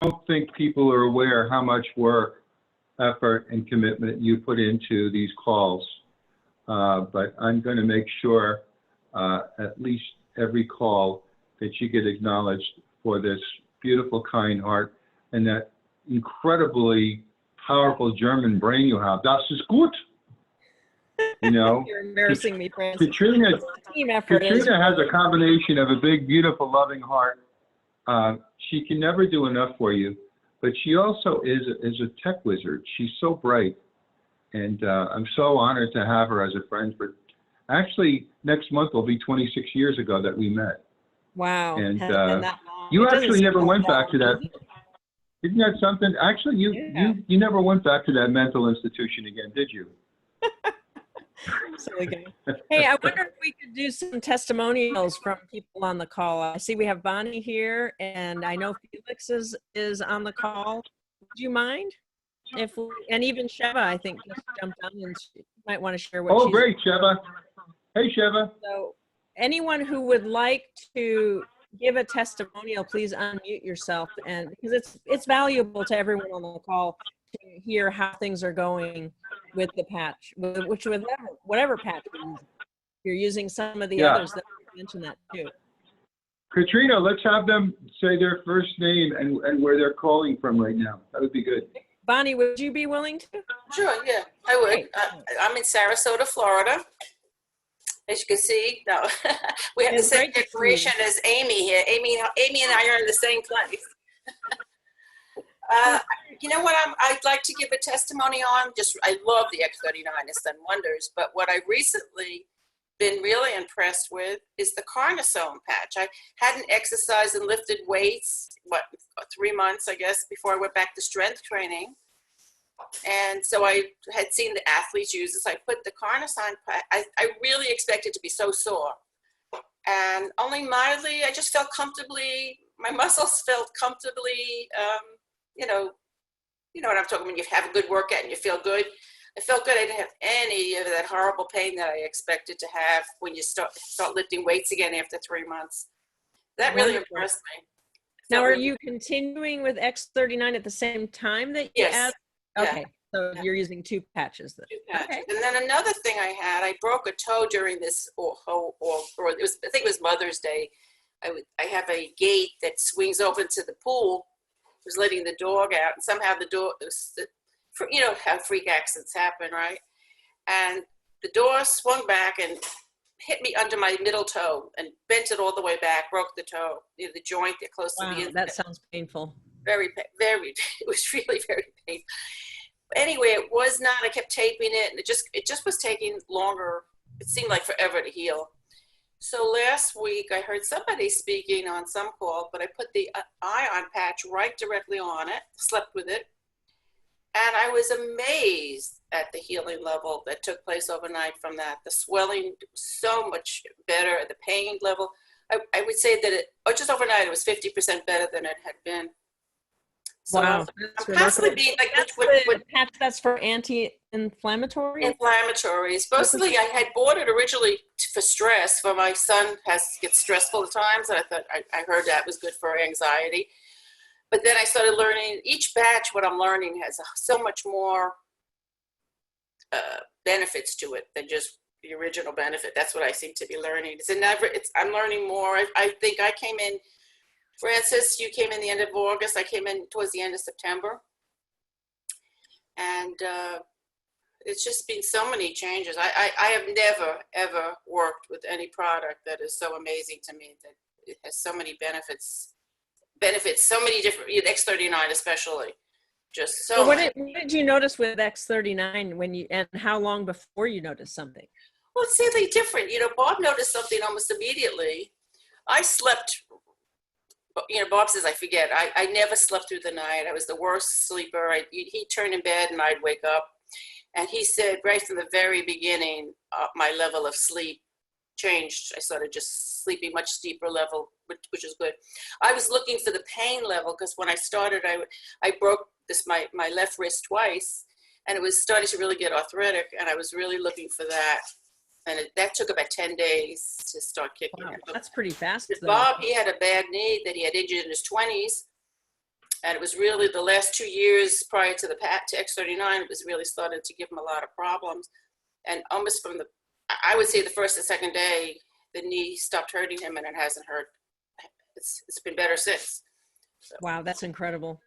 don't think people are aware how much work, effort, and commitment you put into these calls. But I'm going to make sure at least every call that you get acknowledged for this beautiful, kind heart and that incredibly powerful German brain you have. Das ist gut. You know, You're embarrassing me, Francis. Katrina Katrina has a combination of a big, beautiful, loving heart. She can never do enough for you, but she also is a tech wizard. She's so bright, and I'm so honored to have her as a friend. For actually, next month will be 26 years ago that we met. Wow. And that long. you actually never went back to that. Isn't that something? Actually, you never went back to that mental institution again, did you? Silly guy. Hey, I wonder if we could do some testimonials from people on the call. I see we have Bonnie here, and I know Felix is on the call. Would you mind? And even Sheva, I think, just jumped on, and she might want to share what she's. Oh, great, Sheva. Hey, Sheva. So anyone who would like to give a testimonial, please unmute yourself, and because it's valuable to everyone on the call to hear how things are going with the patch, with whatever patch you're using. Some of the others that mention that too. Katrina, let's have them say their first name and where they're calling from right now. That would be good. Bonnie, would you be willing to? Sure, yeah, I would. I'm in Sarasota, Florida. As you can see, no, we have the same decoration as Amy here. Amy and I are in the same place. You know what I'd like to give a testimony on? I love the X39, it's done wonders, but what I've recently been really impressed with is the cortisone patch. I hadn't exercised and lifted weights, 3 months, I guess, before I went back to strength training. And so I had seen the athletes use this. I put the cortisone patch. I really expected to be so sore. And only mildly, I just felt comfortably, my muscles felt comfortably, you know what I'm talking when you have a good workout and you feel good. I felt good. I didn't have any of that horrible pain that I expected to have when you start lifting weights again after 3 months. That really impressed me. Now, are you continuing with X39 at the same time that you add? Okay, so you're using 2 patches then. 2 patches. Okay. And then another thing I broke a toe during this, or it was, I think it was Mother's Day. I have a gate that swings open to the pool. I was letting the dog out, and somehow the door, you know how freak accidents happen, right? And the door swung back and hit me under my middle toe and bent it all the way back, broke the toe, the joint that close to the inside. That sounds painful. Very, it was really very painful. Anyway, it was not. I kept taping it, and it just was taking longer. It seemed like forever to heal. So last week, I heard somebody speaking on some call, but I put the ion patch right directly on it, slept with it, and I was amazed at the healing level that took place overnight from that. The swelling so much better, the pain level. I would say that just overnight, it was 50% better than it had been. So wow, I'm constantly being like, patch that's for anti-inflammatory? Inflammatory. Supposedly, I had bought it originally for stress, for my son gets stressful at times, and I thought I heard that was good for anxiety. But then I started learning each batch. What I'm learning has so much more benefits to it than just the original benefit. That's what I seem to be learning. I'm learning more. I think I came in. Francis, you came in the end of August. I came in towards the end of September. And it's just been so many changes. I have never, ever worked with any product that is so amazing to me, that it has so many benefits, so many different, X39 especially. Just so what did you notice with X39 and how long before you noticed something? Well, it's really different. Bob noticed something almost immediately. I slept. Bob says I forget. I never slept through the night. I was the worst sleeper. He'd turn in bed and I'd wake up. And he said right from the very beginning, my level of sleep changed. I started just sleeping much deeper level, which is good. I was looking for the pain level because when I started, I broke my left wrist twice, and it was starting to really get arthritic, and I was really looking for that. And that took about 10 days to start kicking in. That's pretty fast. Bob, he had a bad knee that he had injured in his 20s. And it was really the last 2 years prior to the to X39, it was really started to give him a lot of problems. And almost from the, I would say the first and second day, the knee stopped hurting him, and it hasn't hurt. It's been better since. So. Wow, that's incredible.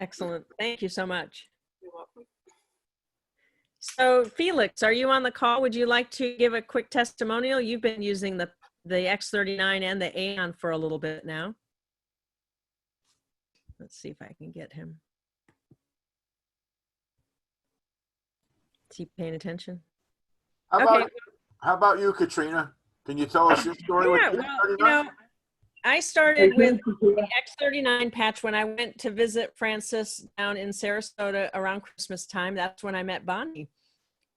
Excellent. Thank you so much. You're welcome. So Felix, are you on the call? Would you like to give a quick testimonial? You've been using the X39 and the AEON for a little bit now. Let's see if I can get him. Is he paying attention? How about you, Katrina? Can you tell us your story? Yeah, with well, you know, I started with the X39 patch when I went to visit Francis down in Sarasota around Christmas time. That's when I met Bonnie.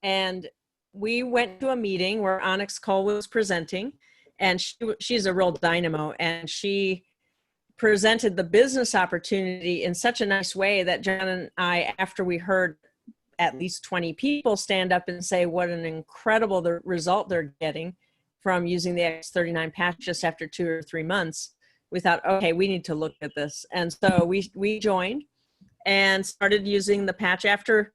And we went to a meeting where Onyx Cole was presenting, and she's a real dynamo, and she presented the business opportunity in such a nice way that John and I, after we heard at least 20 people stand up and say what an incredible result they're getting from using the X39 patch just after 2 or 3 months, we thought, okay, we need to look at this. And so we joined and started using the patch. After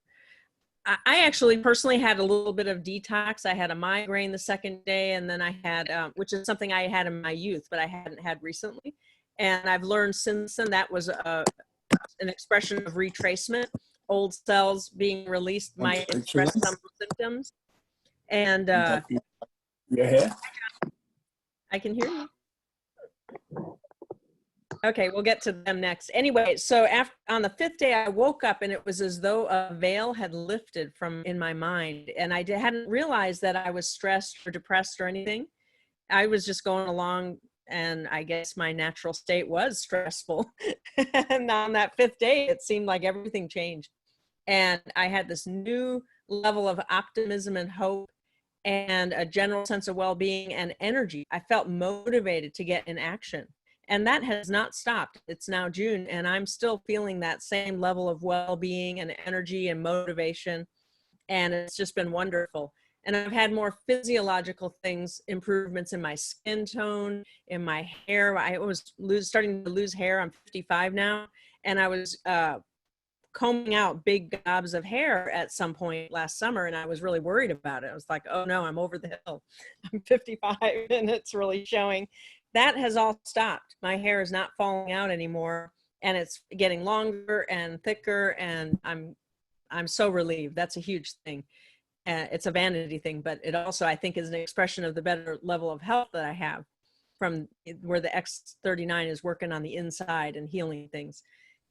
I actually personally had a little bit of detox. I had a migraine the second day, and then I had, which is something I had in my youth, but I hadn't had recently. And I've learned since then that was an expression of retracement, old cells being released might express some symptoms. And yeah, I can hear you. Okay, we'll get to them next. Anyway, so on the 5th day, I woke up and it was as though a veil had lifted from in my mind. And I hadn't realized that I was stressed or depressed or anything. I was just going along, and I guess my natural state was stressful. And on that 5th day, it seemed like everything changed. And I had this new level of optimism and hope and a general sense of well-being and energy. I felt motivated to get in action. And that has not stopped. It's now June, and I'm still feeling that same level of well-being and energy and motivation. And it's just been wonderful. And I've had more physiological things, improvements in my skin tone, in my hair. I was starting to lose hair. I'm 55 now. And I was combing out big gobs of hair at some point last summer, and I was really worried about it. I was like, oh no, I'm over the hill. I'm 55 and it's really showing. That has all stopped. My hair is not falling out anymore, and it's getting longer and thicker, and I'm so relieved. That's a huge thing. It's a vanity thing, but it also, I think, is an expression of the better level of health that I have from where the X39 is working on the inside and healing things.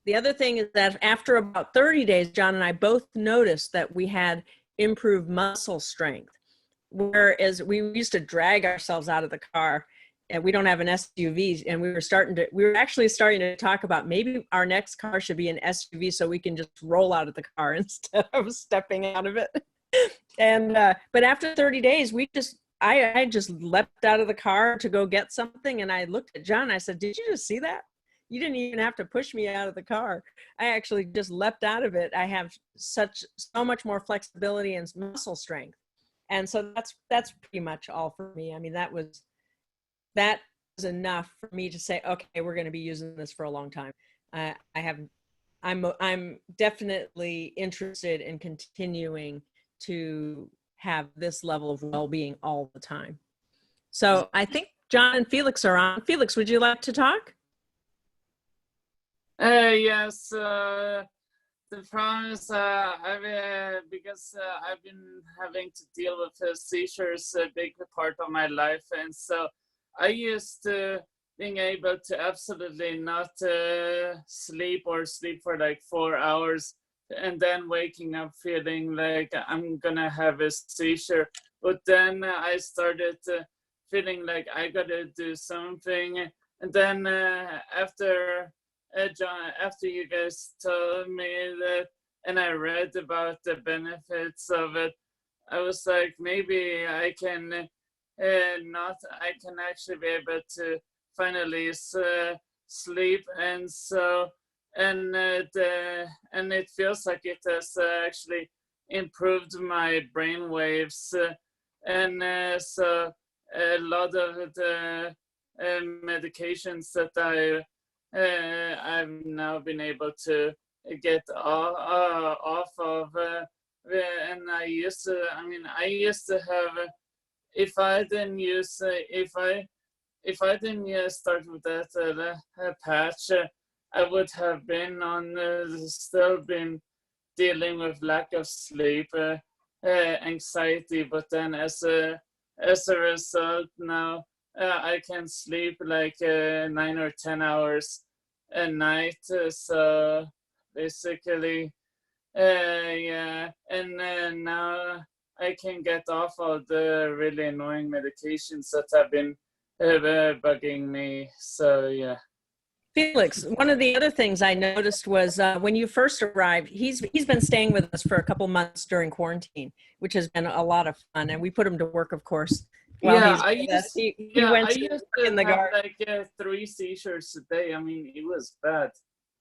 The other thing is that after about 30 days, John and I both noticed that we had improved muscle strength, whereas we used to drag ourselves out of the car, and we don't have an SUV, and we were actually starting to talk about maybe our next car should be an SUV so we can just roll out of the car instead of stepping out of it. And but after 30 days, I just leapt out of the car to go get something, and I looked at John and I said, did you just see that? You didn't even have to push me out of the car. I actually just leapt out of it. I have so much more flexibility and muscle strength. And so that's pretty much all for me. I mean, that was enough for me to say, okay, we're going to be using this for a long time. I'm definitely interested in continuing to have this level of well-being all the time. So I think John and Felix are on. Felix, would you like to talk? Yes, the problem is because I've been having to deal with seizures a big part of my life, and so I used to being able to absolutely not sleep for like 4 hours, and then waking up feeling like I'm gonna have a seizure. But then I started feeling like I gotta do something, and then after you guys told me that, and I read about the benefits of it, I was like, maybe I can actually be able to finally sleep, and so and it feels like it has actually improved my brain waves, and so a lot of the medications that I I've now been able to get off of, and I used to have, if I didn't use, if I didn't start with that patch, I would have been on, still been dealing with lack of sleep, anxiety, but then as a result now, I can sleep like 9 or 10 hours a night. So basically, yeah, and now I can get off all the really annoying medications that have been bugging me. So yeah. Felix, one of the other things I noticed was when you first arrived, he's been staying with us for a couple months during quarantine, which has been a lot of fun. And we put him to work, of course. Yeah, I used to in the have garden. like 3 seizures a day. I mean, it was bad.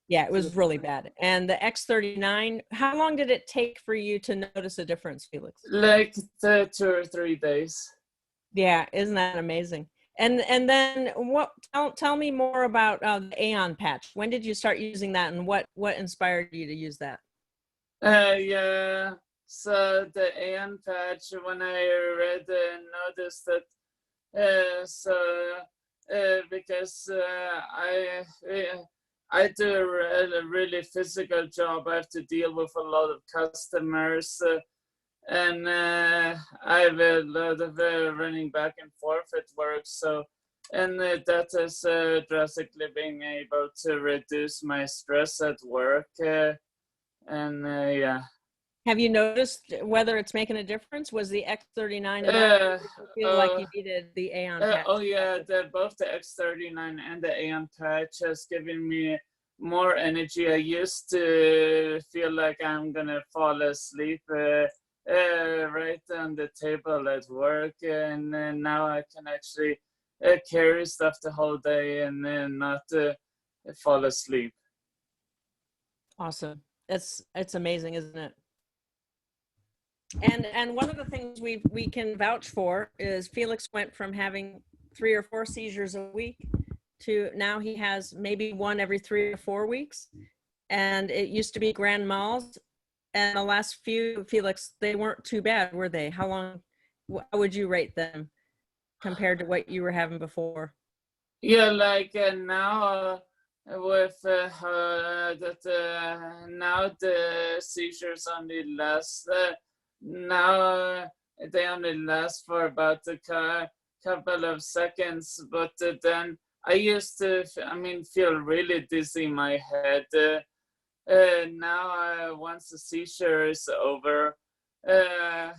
Yeah, it was really bad. And the X39, how long did it take for you to notice a difference, Felix? Like 2 or 3 days. Yeah, isn't that amazing? And then tell me more about the AEON patch. When did you start using that, and what inspired you to use that? Yeah, so the AEON patch, when I read and noticed that, because I do a really physical job. I have to deal with a lot of customers, and I have a lot of running back and forth at work. So, and that has drastically been able to reduce my stress at work. And yeah. Have you noticed whether it's making a difference? Was the X39 enough? You feel like you needed the AEON patch? Oh yeah, both the X39 and the AEON patch has given me more energy. I used to feel like I'm gonna fall asleep right on the table at work, and now I can actually carry stuff the whole day and not fall asleep. Awesome. It's amazing, isn't it? And one of the things we can vouch for is Felix went from having 3 or 4 seizures a week to now he has maybe 1 every 3 or 4 weeks. And it used to be grand mals. And the last few, Felix, they weren't too bad, were they? How would you rate them compared to what you were having before? Yeah, like now with now the seizures only last. Now they only last for about a couple of seconds, but then I used to, feel really dizzy in my head. Now, once the seizure is over, I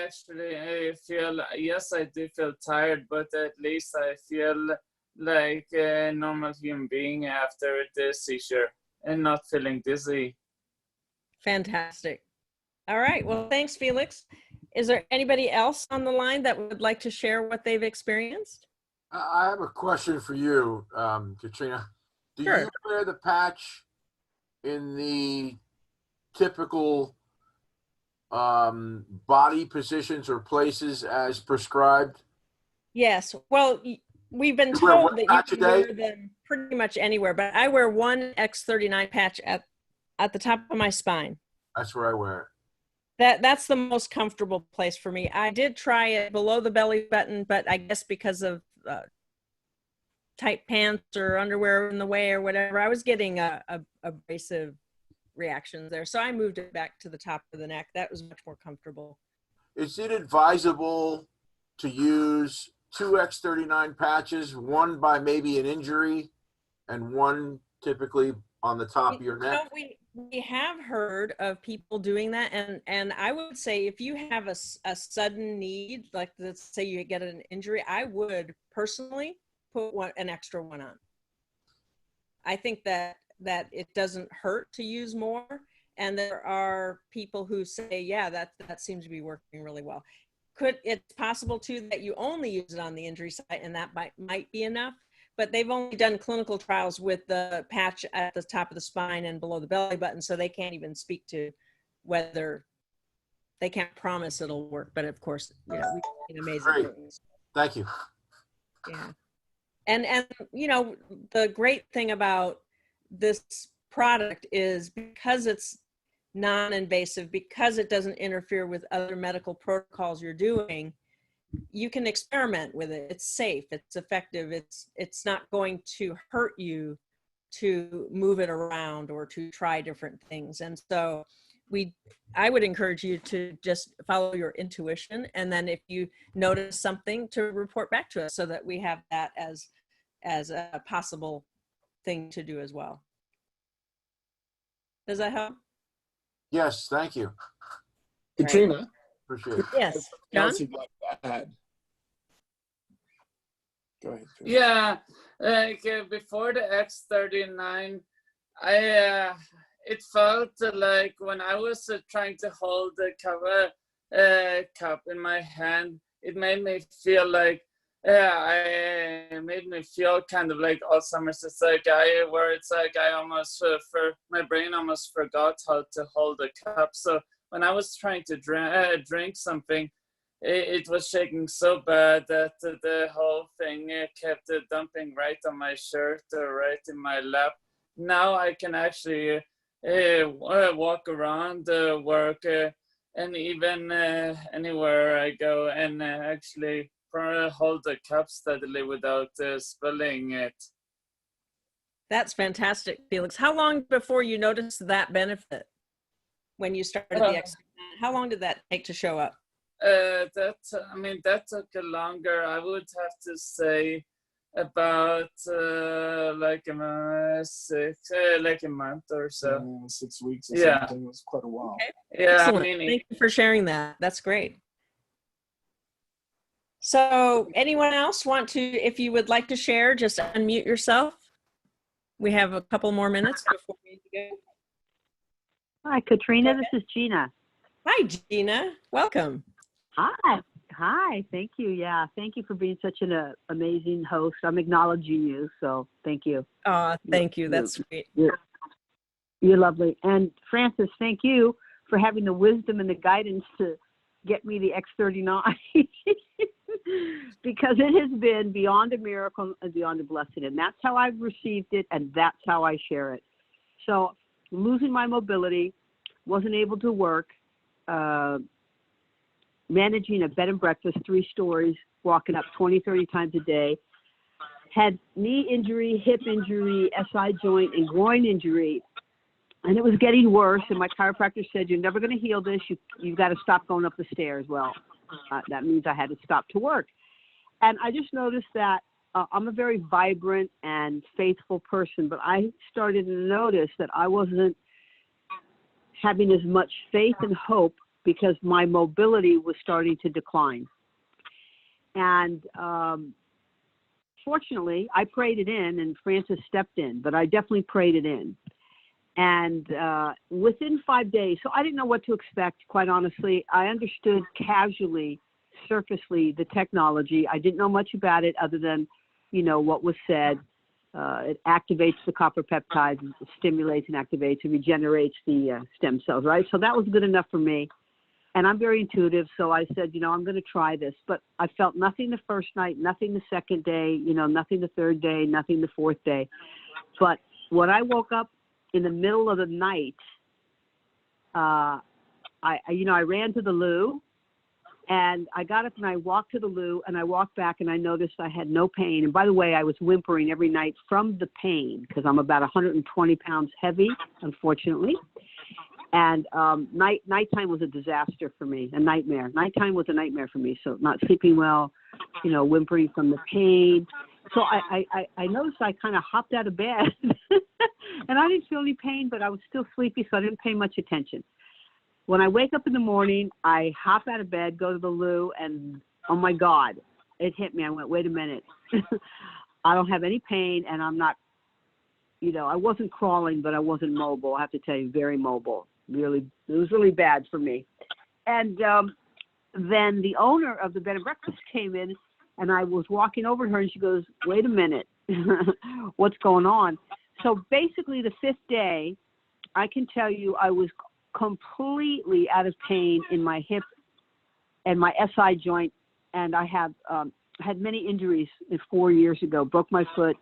actually feel, yes, I do feel tired, but at least I feel like a normal human being after the seizure and not feeling dizzy. Fantastic. All right. Well, thanks, Felix. Is there anybody else on the line that would like to share what they've experienced? I have a question for you, Katrina. Do Sure. you wear the patch in the typical body positions or places as prescribed? Yes. Well, we've been told that you can wear them pretty much anywhere, but I wear one X39 patch at the top of my spine. That's where I wear it. That's the most comfortable place for me. I did try it below the belly button, but I guess because of tight pants or underwear in the way or whatever, I was getting abrasive reactions there. So I moved it back to the top of the neck. That was much more comfortable. Is it advisable to use 2 X39 patches, one by maybe an injury and one typically on the top of your neck? We have heard of people doing that, and I would say if you have a sudden need, like let's say you get an injury, I would personally put an extra one on. I think that it doesn't hurt to use more, and there are people who say, yeah, that seems to be working really well. It's possible too that you only use it on the injury site, and that might be enough. But they've only done clinical trials with the patch at the top of the spine and below the belly button, so they can't even speak to whether they can't promise it'll work. But of course, we've seen amazing things. Thank you. Yeah. And you know, the great thing about this product is because it's non-invasive, because it doesn't interfere with other medical protocols you're doing, you can experiment with it. It's safe, it's effective, it's not going to hurt you to move it around or to try different things. And so I would encourage you to just follow your intuition, and then if you notice something, to report back to us so that we have that as a possible thing to do as well. Does that help? Yes, thank you. Katrina, Appreciate it. Yes, John? else you'd like to add? Go ahead. Katrina. Yeah, like before the X39, it felt like when I was trying to hold the cup in my hand, it made me feel like it made me feel kind of like Alzheimer's. It's like where it's like I almost my brain almost forgot how to hold a cup. So when I was trying to drink something, it was shaking so bad that the whole thing kept dumping right on my shirt or right in my lap. Now I can actually walk around, work, and even anywhere I go, and actually hold the cup steadily without spilling it. That's fantastic, Felix. How long before you noticed that benefit when you started the experiment? How long did that take to show up? That took longer. I would have to say about like a month or so. 6 weeks or Yeah. something. It was quite a while. Okay. Yeah, Excellent. Thank you for sharing that. That's great. So anyone else want to, if you would like to share, just unmute yourself. We have a couple more minutes before we go. Hi, Katrina. This is Gina. Hi, Gina. Welcome. Hi. Hi. Thank you. Yeah. Thank you for being such an amazing host. I'm acknowledging you. So thank you. Thank you. That's sweet. You're lovely. And Francis, thank you for having the wisdom and the guidance to get me the X39 because it has been beyond a miracle and beyond a blessing. And that's how I've received it. And that's how I share it. So losing my mobility, wasn't able to work, managing a bed and breakfast, 3 stories, walking up 20, 30 times a day, had knee injury, hip injury, SI joint, and groin injury. And it was getting worse. And my chiropractor said, you're never going to heal this. You've got to stop going up the stairs. Well, that means I had to stop to work. And I just noticed that I'm a very vibrant and faithful person, but I started to notice that I wasn't having as much faith and hope because my mobility was starting to decline. And fortunately, I prayed it in, and Francis stepped in, but I definitely prayed it in. And within 5 days, so I didn't know what to expect, quite honestly. I understood casually, surfacely, the technology. I didn't know much about it other than, you know, what was said. It activates the copper peptides, stimulates and activates and regenerates the stem cells, right? So that was good enough for me. And I'm very intuitive, so I said, you know, I'm going to try this. But I felt nothing the first night, nothing the second day, you know, nothing the third day, nothing the fourth day. But when I woke up in the middle of the night, I ran to the loo, and I got up and I walked to the loo, and I walked back and I noticed I had no pain. And by the way, I was whimpering every night from the pain because I'm about 120 pounds heavy, unfortunately. And nighttime was a disaster for me, a nightmare. Nighttime was a nightmare for me. So not sleeping well, you know, whimpering from the pain. So I noticed I kind of hopped out of bed and I didn't feel any pain, but I was still sleepy, so I didn't pay much attention. When I wake up in the morning, I hop out of bed, go to the loo, and oh my God, it hit me. I went, wait a minute. I don't have any pain, and I'm not, you know, I wasn't crawling, but I wasn't mobile. I have to tell you, very mobile. Really, it was really bad for me. And then the owner of the bed and breakfast came in, and I was walking over to her, and she goes, wait a minute, what's going on? So basically the 5th day, I can tell you I was completely out of pain in my hip and my SI joint, and I have had many injuries 4 years ago, broke my foot,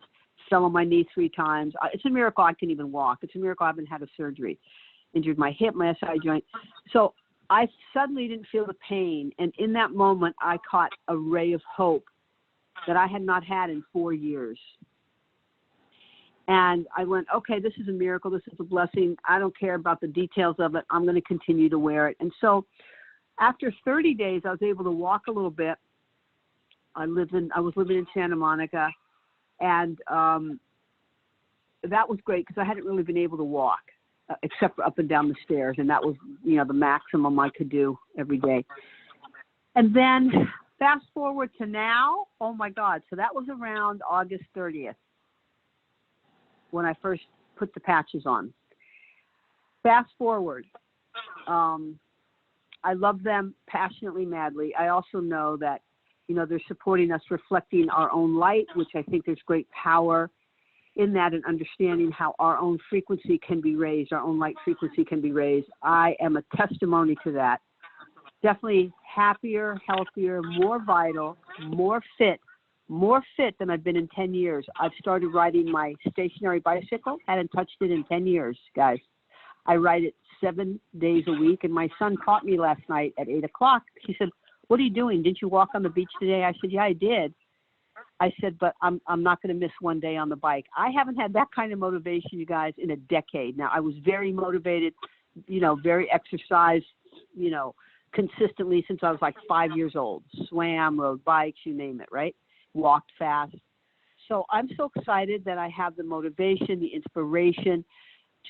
fell on my knee 3 times. It's a miracle I can even walk. It's a miracle I haven't had a surgery. Injured my hip, my SI joint. So I suddenly didn't feel the pain. And in that moment, I caught a ray of hope that I had not had in 4 years. And I went, okay, this is a miracle. This is a blessing. I don't care about the details of it. I'm going to continue to wear it. And so after 30 days, I was able to walk a little bit. I was living in Santa Monica, and that was great because I hadn't really been able to walk except for up and down the stairs, and that was, you know, the maximum I could do every day. And then fast forward to now, oh my God, so that was around August 30th when I first put the patches on. Fast forward, I love them passionately, madly. I also know that, you know, they're supporting us reflecting our own light, which I think there's great power in that, and understanding how our own frequency can be raised, our own light frequency can be raised. I am a testimony to that. Definitely happier, healthier, more vital, more fit than I've been in 10 years. I've started riding my stationary bicycle. Hadn't touched it in 10 years, guys. I ride it 7 days a week, and my son caught me last night at 8 o'clock. He said, "What are you doing? Didn't you walk on the beach today?" I said, "Yeah, I did." I said, "But I'm not going to miss one day on the bike." I haven't had that kind of motivation, you guys, in a decade. Now, I was very motivated, you know, very exercise, you know, consistently since I was like 5 years old. Swam, rode bikes, you name it, right? Walked fast. So I'm so excited that I have the motivation, the inspiration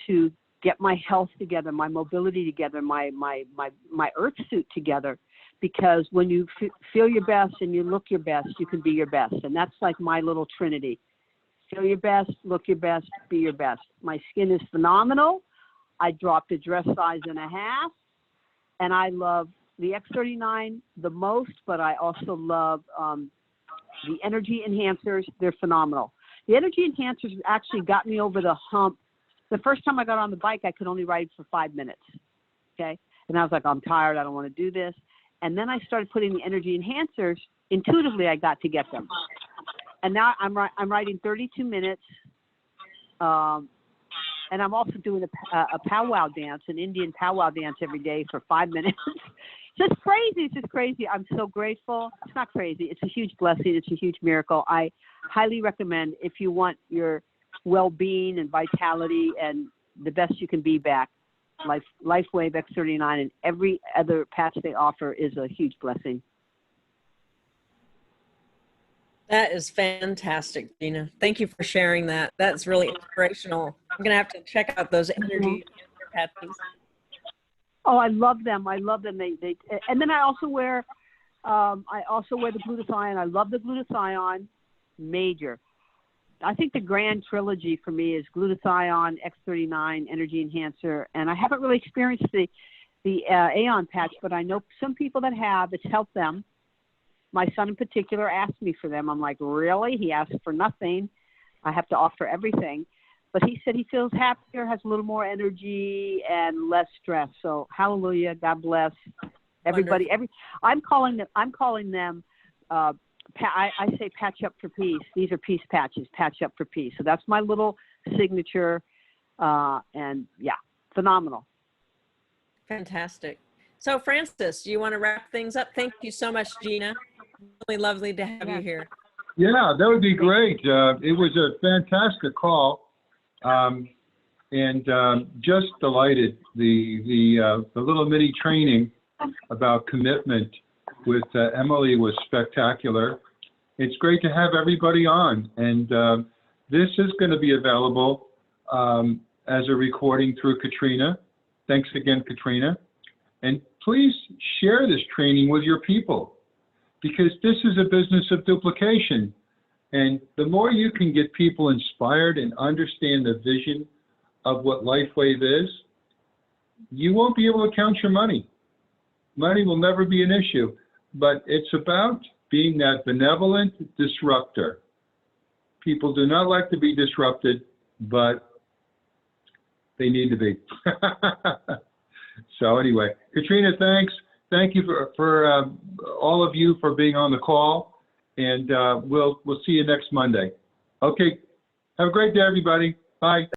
to get my health together, my mobility together, my earth suit together. Because when you feel your best and you look your best, you can be your best. And that's like my little trinity. Feel your best, look your best, be your best. My skin is phenomenal. I dropped a dress size and a half. And I love the X39 the most, but I also love the energy enhancers. They're phenomenal. The energy enhancers actually got me over the hump. The first time I got on the bike, I could only ride for 5 minutes. Okay. And I was like, I'm tired. I don't want to do this. And then I started putting the energy enhancers. Intuitively, I got to get them. And now I'm riding 32 minutes. And I'm also doing a powwow dance, an Indian powwow dance every day for 5 minutes. Just crazy. It's just crazy. I'm so grateful. It's not crazy. It's a huge blessing. It's a huge miracle. I highly recommend, if you want your well-being and vitality and the best you can be back, Lifewave X39 and every other patch they offer is a huge blessing. That is fantastic, Gina. Thank you for sharing that. That's really inspirational. I'm going to have to check out those energy patches. Oh, I love them. I love them. They and then I also wear the glutathione. I love the glutathione. Major. I think the grand trilogy for me is glutathione, X39, energy enhancer, and I haven't really experienced the AEON patch, but I know some people that have. It's helped them. My son in particular asked me for them. I'm like, really? He asked for nothing. I have to offer everything. But he said he feels happier, has a little more energy, and less stress. So hallelujah, God bless everybody. I'm calling them. I say patch up for peace. These are peace patches, patch up for peace. So that's my little signature. And yeah, phenomenal. Fantastic. So Francis, do you want to wrap things up? Thank you so much, Gina. Really lovely to have you here. Yeah, that would be great. It was a fantastic call. And just delighted. The little mini training about commitment with Emily was spectacular. It's great to have everybody on, and this is going to be available as a recording through Katrina. Thanks again, Katrina. And please share this training with your people, because this is a business of duplication. And the more you can get people inspired and understand the vision of what Lifewave is, you won't be able to count your money. Money will never be an issue, but it's about being that benevolent disruptor. People do not like to be disrupted, but they need to be. So anyway, Katrina, thanks. Thank you for all of you for being on the call. and we'll see you next Monday. Okay. Have a great day, everybody. Bye.